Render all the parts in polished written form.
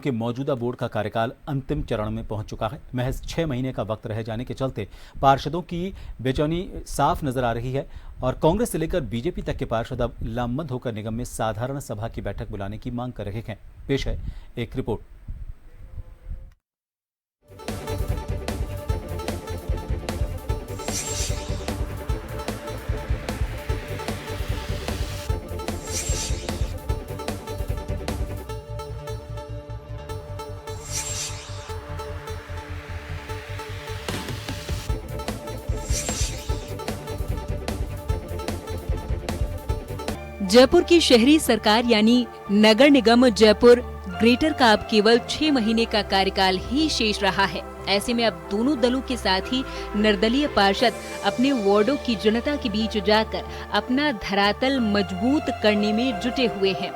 कि मौजूदा बोर्ड का कार्यकाल अंतिम चरण में पहुंच चुका है। महज 6 महीने का वक्त रह जाने के चलते पार्षदों की बेचैनी साफ नजर आ रही है और कांग्रेस से लेकर बीजेपी तक के पार्षद अब लामबंद होकर निगम में साधारण सभा की बैठक बुलाने की मांग कर रहे हैं। पेश है एक रिपोर्ट। जयपुर की शहरी सरकार यानी नगर निगम जयपुर ग्रेटर का अब केवल 6 महीने का कार्यकाल ही शेष रहा है। ऐसे में अब दोनों दलों के साथ ही निर्दलीय पार्षद अपने वार्डों की जनता के बीच जाकर अपना धरातल मजबूत करने में जुटे हुए हैं।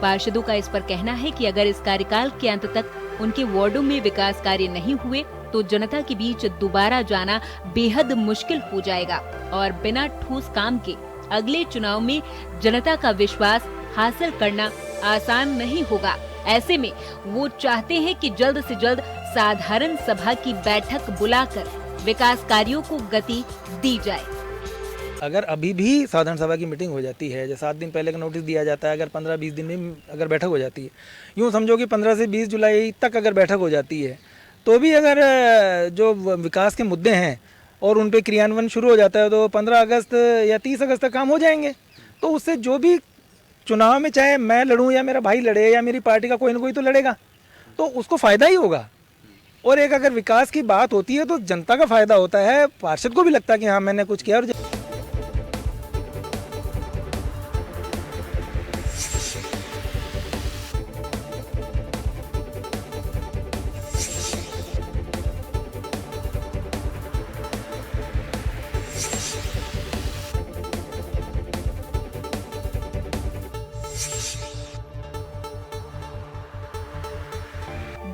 पार्षदों का इस पर कहना है कि अगर इस कार्यकाल के अंत तक उनके वार्डों में विकास कार्य नहीं हुए तो जनता के बीच दोबारा जाना बेहद मुश्किल हो जाएगा और बिना ठोस काम के अगले चुनाव में जनता का विश्वास हासिल करना आसान नहीं होगा। ऐसे में वो चाहते हैं कि जल्द से जल्द साधारण सभा की बैठक बुलाकर विकास कार्यों को गति दी जाए। अगर अभी भी साधारण सभा की मीटिंग हो जाती है, जैसे 7 दिन पहले का नोटिस दिया जाता है, अगर 15-20 दिन में अगर बैठक हो जाती है, यूँ समझो कि 15 से 20 जुलाई तक अगर बैठक हो जाती है, तो भी अगर जो विकास के मुद्दे हैं और उन पे क्रियान्वयन शुरू हो जाता है तो 15 अगस्त या 30 अगस्त तक काम हो जाएंगे। तो उससे जो भी चुनाव में चाहे मैं लड़ूं या मेरा भाई लड़े या मेरी पार्टी का कोई ना कोई तो लड़ेगा, तो उसको फ़ायदा ही होगा। और एक अगर विकास की बात होती है तो जनता का फ़ायदा होता है, पार्षद को भी लगता है कि हाँ मैंने कुछ किया। और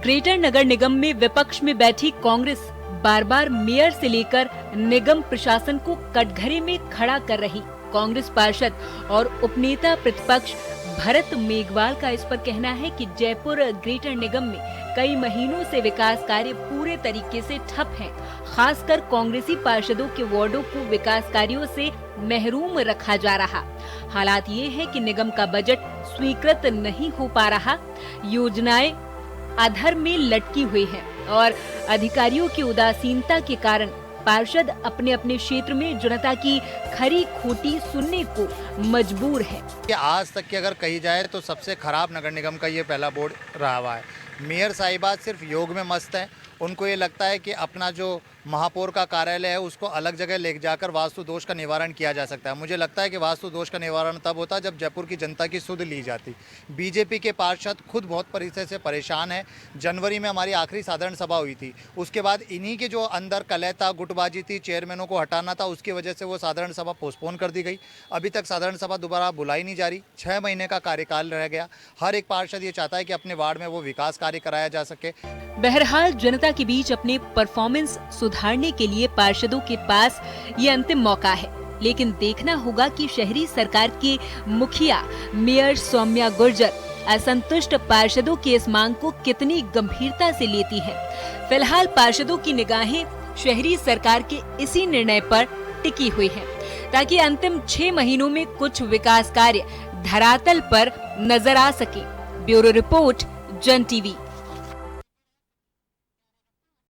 ग्रेटर नगर निगम में विपक्ष में बैठी कांग्रेस बार बार मेयर से लेकर निगम प्रशासन को कटघरे में खड़ा कर रही। कांग्रेस पार्षद और उपनेता प्रतिपक्ष भरत मेघवाल का इस पर कहना है कि जयपुर ग्रेटर निगम में कई महीनों से विकास कार्य पूरे तरीके से ठप हैं। खासकर कांग्रेसी पार्षदों के वार्डों को विकास कार्यों से महरूम रखा जा रहा। हालात ये है कि निगम का बजट स्वीकृत नहीं हो पा रहा, योजनाएं अधर में लटकी हुई है और अधिकारियों की उदासीनता के कारण पार्षद अपने अपने क्षेत्र में जनता की खरी खोटी सुनने को मजबूर है। कि आज तक की अगर कही जाए तो सबसे खराब नगर निगम का ये पहला बोर्ड रहा हुआ है। मेयर साहिबा सिर्फ योग में मस्त है। उनको ये लगता है कि अपना जो महापौर का कार्यालय है उसको अलग जगह ले जाकर वास्तु दोष का निवारण किया जा सकता है। मुझे लगता है कि वास्तु दोष का निवारण तब होता जब जयपुर की जनता की सुध ली जाती। बीजेपी के पार्षद खुद बहुत परिस्थिति से परेशान है। जनवरी में हमारी आखिरी साधारण सभा हुई थी, उसके बाद इन्हीं के जो अंदर कलह था, गुटबाजी थी, चेयरमैनों को हटाना था, उसकी वजह से वो साधारण सभा पोस्टपोन कर दी गई। अभी तक साधारण सभा दोबारा बुलाई नहीं जा रही। 6 महीने का कार्यकाल रह गया। हर एक पार्षद ये चाहता है कि अपने वार्ड में वो विकास कार्य कराया जा सके। बहरहाल जनता के बीच अपने परफॉर्मेंस सुधारने के लिए पार्षदों के पास ये अंतिम मौका है, लेकिन देखना होगा कि शहरी सरकार के मुखिया मेयर सौम्या गुर्जर असंतुष्ट पार्षदों की इस मांग को कितनी गंभीरता से लेती है। फिलहाल पार्षदों की निगाहें शहरी सरकार के इसी निर्णय पर टिकी हुई हैं, ताकि अंतिम 6 महीनों में कुछ विकास कार्य धरातल पर नजर आ सके। ब्यूरो रिपोर्ट, जन टीवी।